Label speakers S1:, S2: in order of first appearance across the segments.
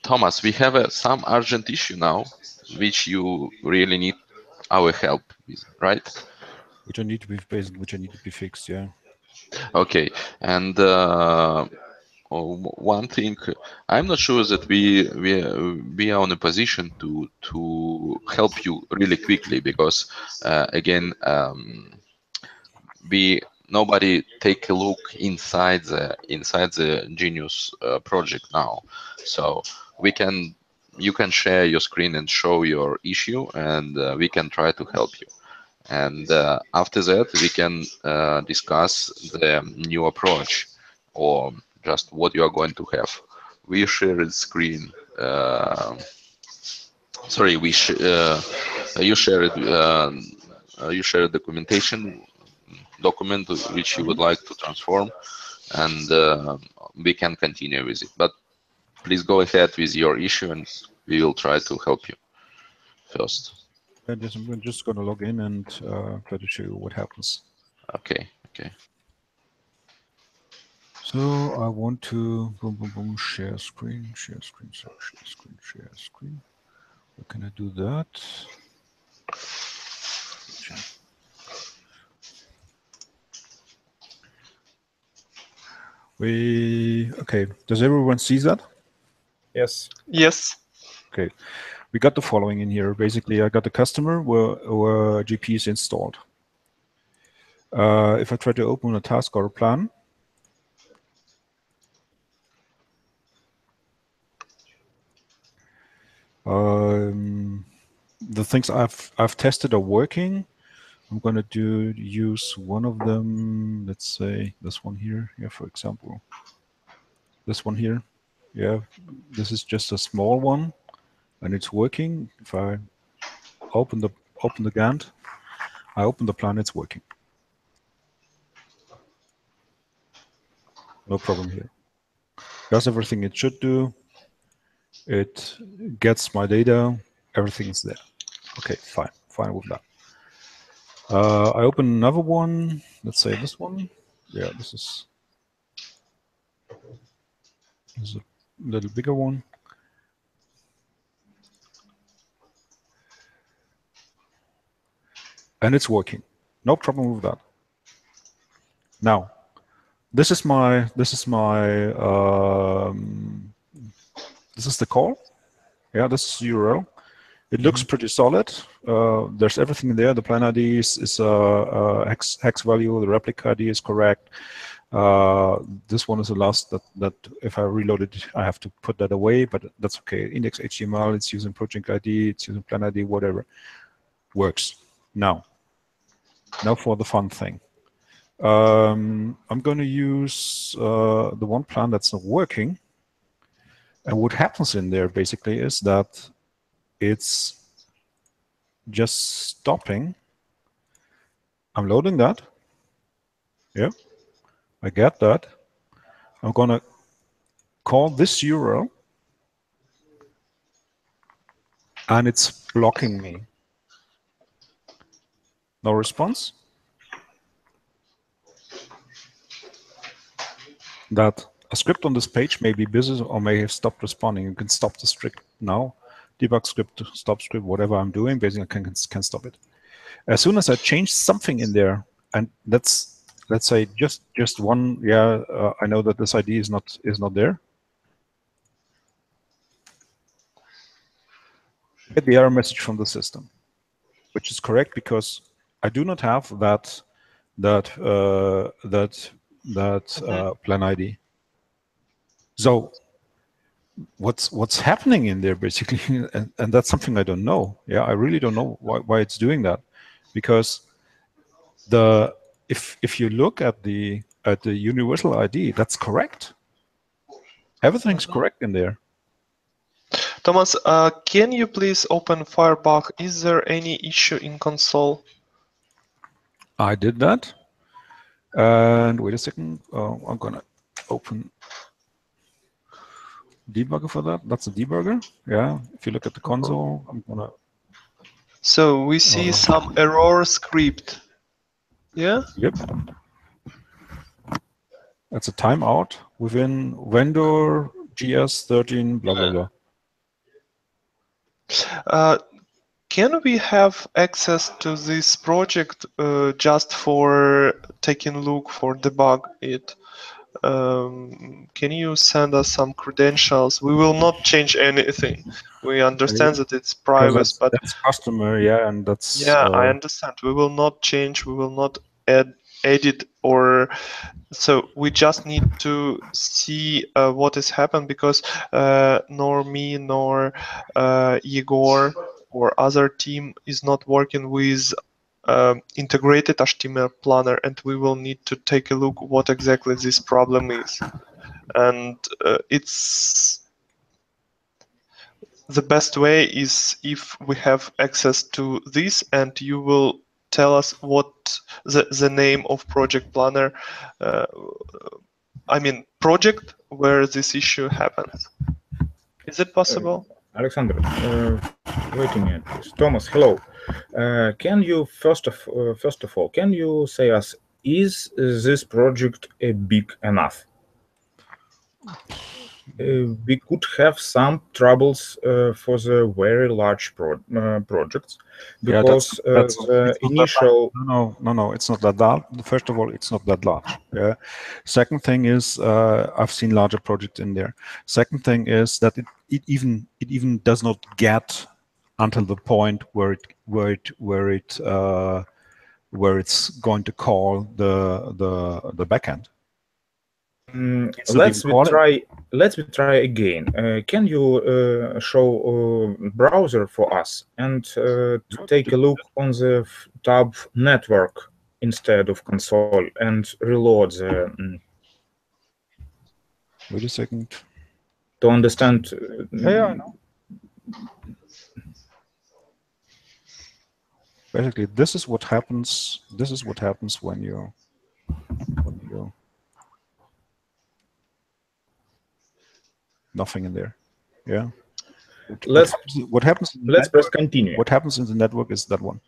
S1: Thomas, we have some urgent issue now, which you really need our help with, right?
S2: Which I need to be basically, which I need to be fixed. Yeah.
S1: Okay, and one thing, I'm not sure that we are in a position to help you really quickly because again we nobody take a look inside the Genius project now, so we can you can share your screen and show your issue, and we can try to help you. And after that, we can discuss the new approach or just what you are going to have. We share the screen. Sorry, you share it. You share a documentation document which you would like to transform, and we can continue with it. But please go ahead with your issue, and we will try to help you first.
S2: I'm just going to log in and try to show you what happens.
S1: Okay. Okay.
S2: So I want to boom, boom, boom, share screen, share screen, share screen, share screen. How can I do that? Okay. Does everyone see that?
S3: Yes.
S4: Yes.
S2: Okay. We got the following in here. Basically, I got the customer where GP is installed. If I try to open a task or a plan, the things I've tested are working. I'm going to use one of them. Let's say this one here. Yeah, for example, this one here. Yeah, this is just a small one, and it's working. If I open the Gantt, I open the plan, it's working. No problem here. Does everything it should do. It gets my data. Everything is there. Okay, fine with that. I open another one. Let's say this one. Yeah, this is a little bigger one. And it's working. No problem with that. Now, this is the call. Yeah, this is URL. It looks pretty solid. There's everything in there. The plan ID is hex value. The replica ID is correct. This one is the last that if I reload it, I have to put that away, but that's okay. Index HTML, it's using project ID, it's using plan ID, whatever. Works. Now for the fun thing. I'm going to use the one plan that's not working. And what happens in there basically is that it's just stopping. I'm loading that. Yeah, I get that. I'm going to call this URL, and it's blocking me. No response. That a script on this page may be busy or may have stopped responding. You can stop the script now. Debug script, stop script, whatever I'm doing, basically I can stop it. As soon as I change something in there, and let's say just one, yeah, I know that this ID is not there. Get the error message from the system, which is correct because I do not have that plan ID. So what's happening in there basically, and that's something I don't know. Yeah, I really don't know why it's doing that, because if you look at the universal ID, that's correct. Everything's correct in there.
S4: Thomas, can you please open Firebug? Is there any issue in console?
S2: I did that. And wait a second. I'm going to open debugger for that. That's a debugger. Yeah. If you look at the console, I'm going to.
S4: So we see some error script. Yeah?
S2: Yep. That's a timeout within vendor GS13, blah, blah, blah.
S4: Can we have access to this project just for taking a look for debug it? Can you send us some credentials? We will not change anything. We understand that it's private, but
S2: that's customer, yeah, and that's
S4: yeah, I understand. We will not change. We will not edit or so. We just need to see what has happened because nor me nor Igor or other team is not working with integrated HTML planner, and we will need to take a look what exactly this problem is. And it's the best way is if we have access to this, and you will tell us what the name of project planner, I mean project where this issue happens. Is it possible?
S3: Alexander, wait a minute, please. Thomas, hello. Can you first of all, can you say us, is this project big enough? We could have some troubles for the very large projects because the initial.
S2: No, it's not that large. First of all, it's not that large. Yeah. Second thing is, I've seen larger projects in there. Second thing is that it even does not get until the point where it's going to call the backend.
S3: Let's try again. Can you show browser for us and to take a look on the tab network instead of console and reload the.
S2: Wait a second.
S3: To understand.
S2: Yeah, I know. Basically, this is what happens. This is what happens when you. Nothing in there. Yeah. What happens?
S3: Let's press continue.
S2: What happens in the network is that one.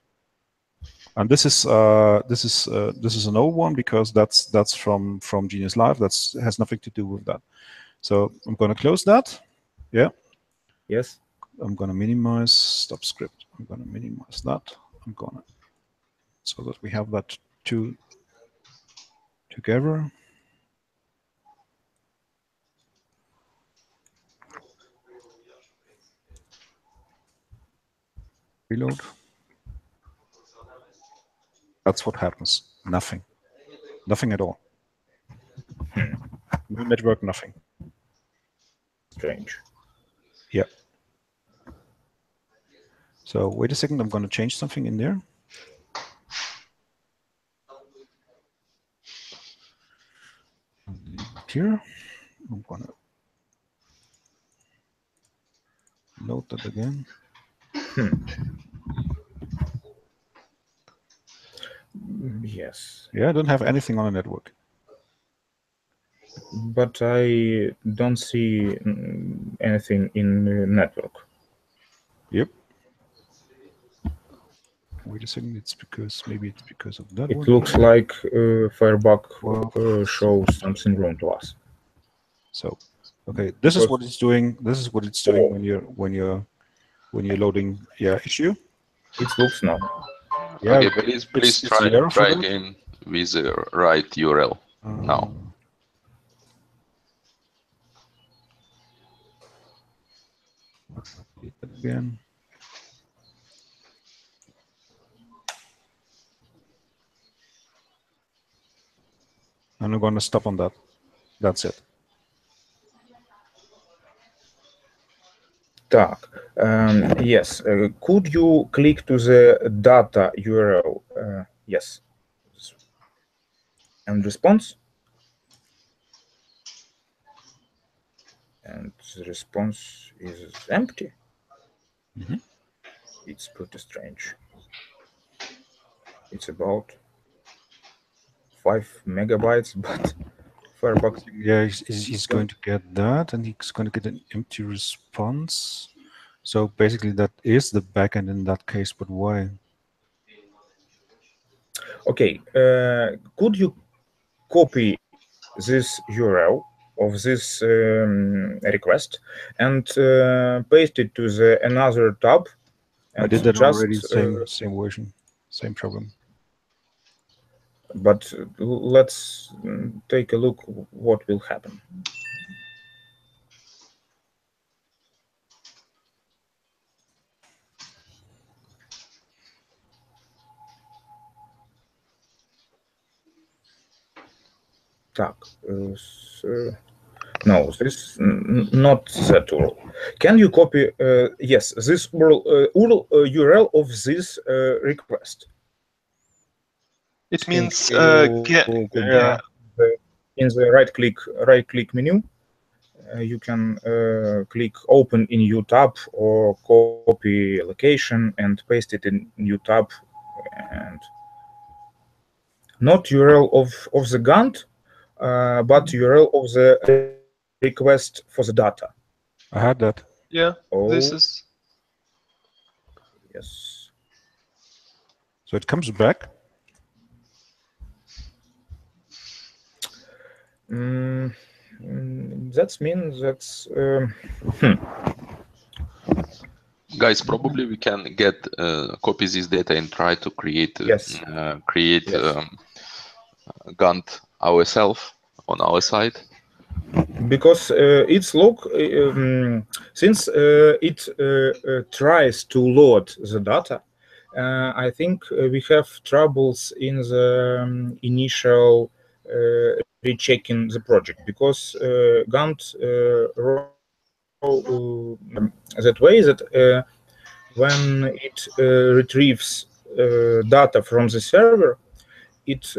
S2: And this is an old one because that's from Genius Live. That has nothing to do with that. So I'm going to close that. Yeah.
S3: Yes.
S2: I'm going to minimize stop script. I'm going to minimize that. I'm going to so that we have that two together. Reload. That's what happens. Nothing. Nothing at all. No network, nothing.
S3: Strange.
S2: Yeah. So wait a second, I'm going to change something in there. Here, I'm going to load that again.
S3: Yes.
S2: Yeah, I don't have anything on the network.
S3: But I don't see anything in the network.
S2: Yep. Wait a second, maybe it's because of that
S3: it
S2: one.
S3: It looks like Firebug shows something wrong to us.
S2: So, okay, this is what it's doing. This is what it's doing when you're loading issue.
S3: It looks now.
S2: Yeah,
S1: okay, please try again with the right URL now.
S2: Again. And I'm going to stop on that. That's it.
S3: Так, yes. Could you click to the data URL? Yes. And response? And the response is empty.
S2: Mm-hmm.
S3: It's pretty strange. It's about 5 megabytes, but Firebug.
S2: Yeah, he's going to get that, and he's going to get an empty response. So basically, that is the backend in that case. But why?
S3: Okay. Could you copy this URL of this request and paste it to the another tab.
S2: I
S3: And
S2: did that
S3: just,
S2: already. Same version, same problem.
S3: But let's take a look what will happen. Так, no, this not that URL. Can you copy? Yes, this URL of this request.
S4: It means
S3: yeah. In the right click menu, you can click open in new tab or copy location and paste it in new tab, and not URL of the Gantt, but URL of the request for the data.
S2: I had that.
S4: Yeah, this
S3: Oh,
S4: is.
S3: yes.
S2: So it comes back.
S3: That means that's.
S1: Guys, probably we can get copy this data and try to create
S3: Yes. Yes.
S1: Gantt ourselves on our side.
S3: Because its log, since it tries to load the data, I think we have troubles in the initial rechecking the project, because Gantt that way that when it retrieves data from the server, it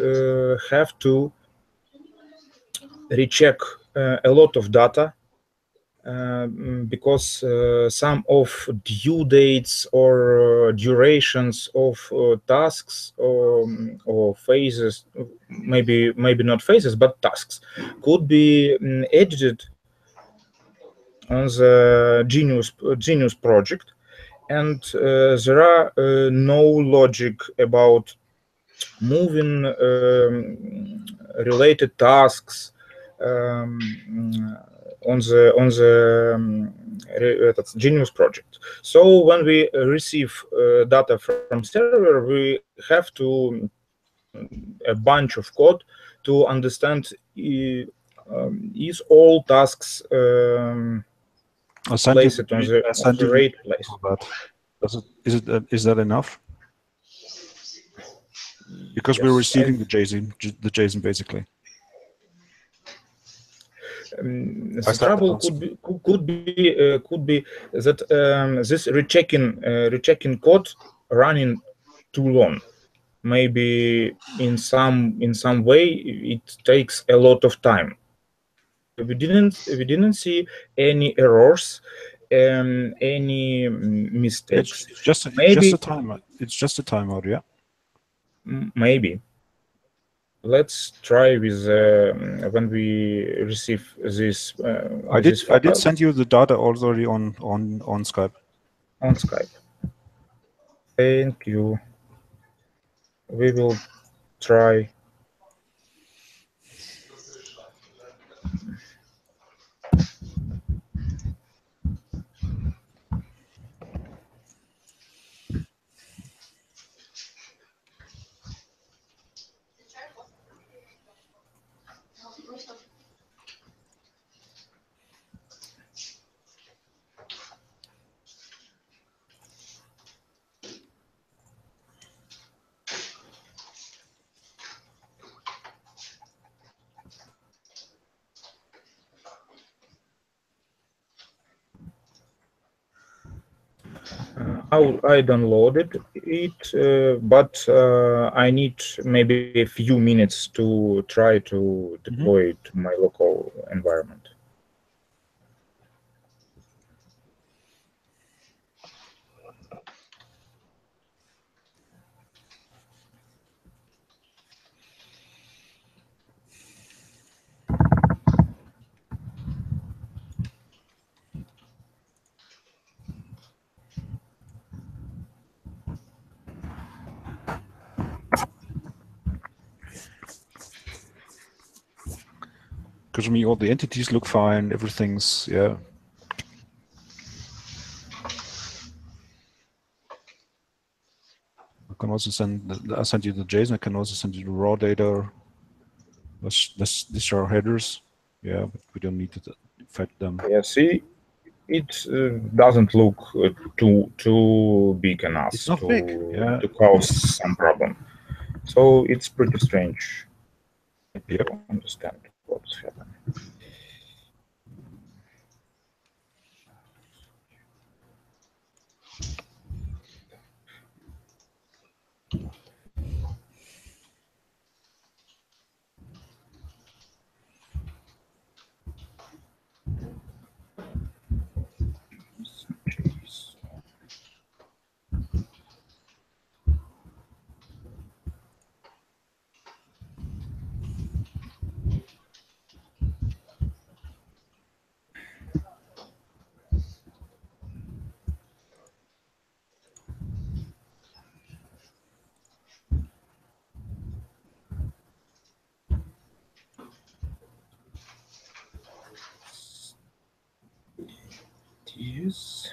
S3: have to recheck a lot of data because some of due dates or durations of tasks or phases, maybe not phases but tasks, could be edited on the Genius project, and there are no logic about moving related tasks on the Genius project. So when we receive data from server, we have to a bunch of code to understand is all tasks placed on the right place.
S2: Is that enough? Because we're receiving the JSON basically.
S3: The trouble could be that this rechecking code running too long. Maybe in some way it takes a lot of time. We didn't see any errors, any mistakes.
S2: It's just a timeout. It's just a timeout, yeah.
S3: Maybe. Let's try with when we receive this.
S2: I did send you the data already on Skype.
S3: On Skype. Thank you. We will try. I downloaded it, but I need maybe a few minutes to try to deploy it to my local environment.
S2: Because Because I mean, all the entities look fine. Everything's, yeah. I can also send, I sent you the JSON. I can also send you the raw data. These are headers. Yeah, but we don't need to affect them.
S3: Yeah, see, it doesn't look too big enough
S2: It's not big, yeah.
S3: to cause some problem. So it's pretty strange.
S2: Yep.
S3: To understand what's happening. Yes.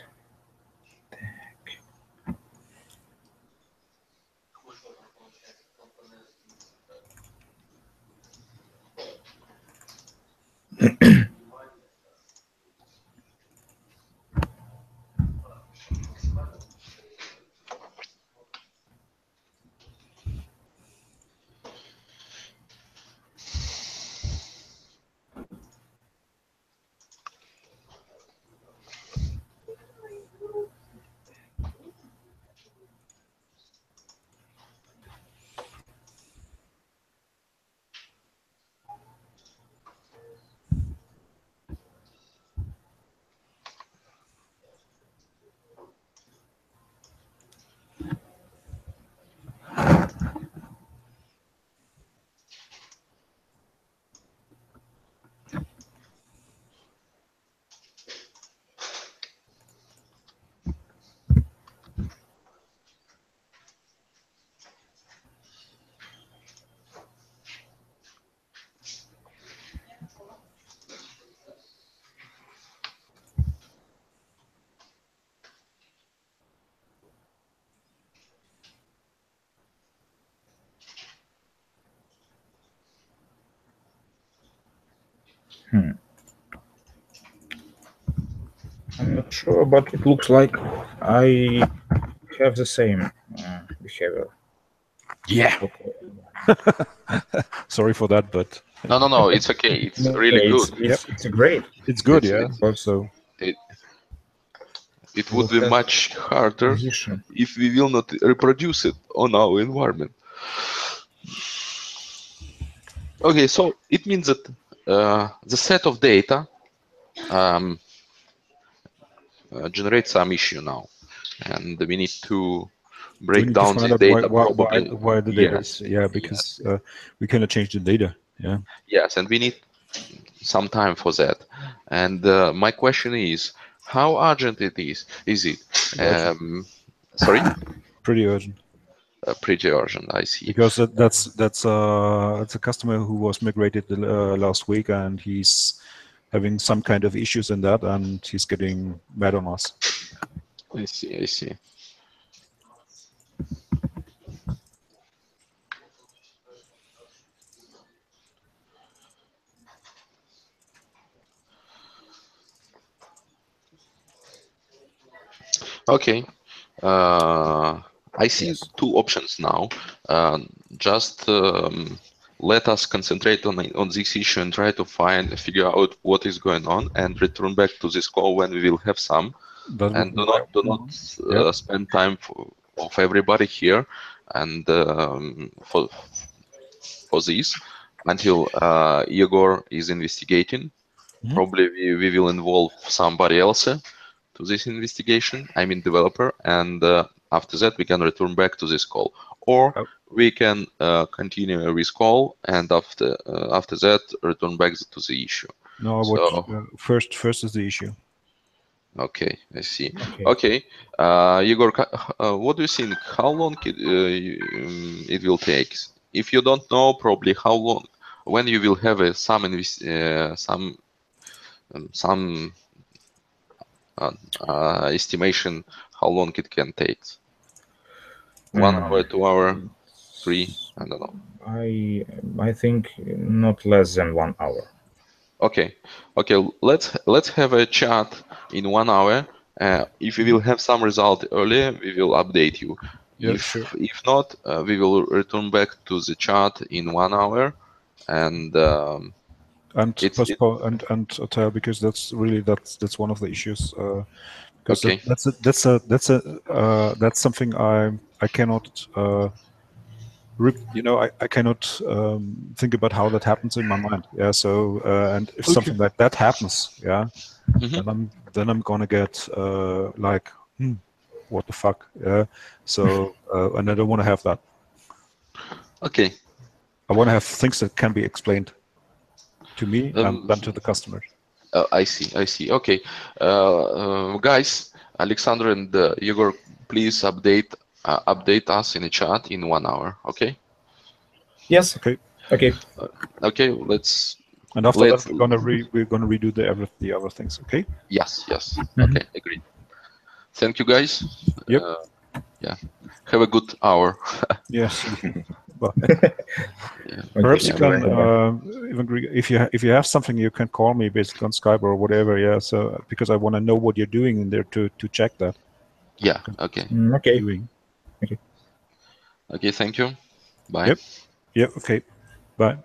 S3: I'm not sure, but it looks like I have the same behavior.
S2: Yeah.
S3: Okay.
S2: Sorry for that, but
S1: No, it's okay. It's
S3: No,
S1: really good.
S3: It's great.
S2: it's good,
S1: It's-
S2: yeah. So
S1: It would be
S3: We'll have
S1: much harder
S3: position.
S1: if we will not reproduce it on our environment. Okay, so it means that the set of data generates some issue now, and we need to
S2: we
S1: break
S2: need
S1: down
S2: to find
S1: this
S2: out
S1: data probably.
S2: why the data
S1: Yes.
S2: is, yeah, because we cannot change the data. Yeah.
S1: Yes, and we need some time for that. And my question is, how urgent it is? Is it? Sorry?
S2: Pretty urgent.
S1: Pretty urgent, I see.
S2: Because that's a customer who was migrated last week, and he's having some kind of issues in that, and he's getting mad on us.
S1: I see. Okay. I see
S3: Yes.
S1: two options now. Just let us concentrate on this issue and try to figure out what is going on, and return back to this call when we will have some. And do not spend time of everybody here and for this until Igor is investigating.
S2: Mhm.
S1: Probably we will involve somebody else to this investigation. I mean developer, and after that we can return back to this call, or we can continue with call, and after that return back to the issue.
S2: No,
S1: So,
S2: first is the issue.
S1: okay, I see.
S3: Okay.
S1: Okay, Igor, what do you think? How long it will take? If you don't know, probably how long when you will have some estimation how long it can take. 1 hour, 2 hour, 3, I don't know.
S3: I think not less than 1 hour.
S1: Okay, let's have a chat in 1 hour. If we will have some result earlier, we will update you.
S2: Yeah,
S1: if
S2: sure.
S1: if not, we will return back to the chat in 1 hour, and
S2: postpone and tell, because that's one of the issues. Because
S1: Okay.
S2: that's something I cannot. I cannot think about how that happens in my mind. Yeah. So and if something like that happens, yeah, then I'm gonna get like, what the fuck? Yeah. So and I don't want to have that.
S1: Okay.
S2: I want to have things that can be explained to me and then to the customers.
S1: I see. Okay, guys, Alexander and Igor, please update us in the chat in 1 hour. Okay.
S3: Yes.
S2: Okay.
S3: Okay.
S1: Okay. Let's.
S2: And after that, we're gonna redo the other things. Okay.
S1: Yes. Okay. Agreed. Thank you, guys.
S2: Yep.
S1: Yeah. Have a good hour.
S2: Yes. Well,
S1: Yeah.
S2: perhaps you can
S3: Bye-bye.
S2: even, if you have something, you can call me basically on Skype or whatever. Yeah. So because I want to know what you're doing in there to check that.
S1: Yeah. Okay.
S3: Okay.
S2: Doing.
S3: Okay.
S1: Okay. Thank you. Bye.
S2: Yep. Yep. Okay. Bye.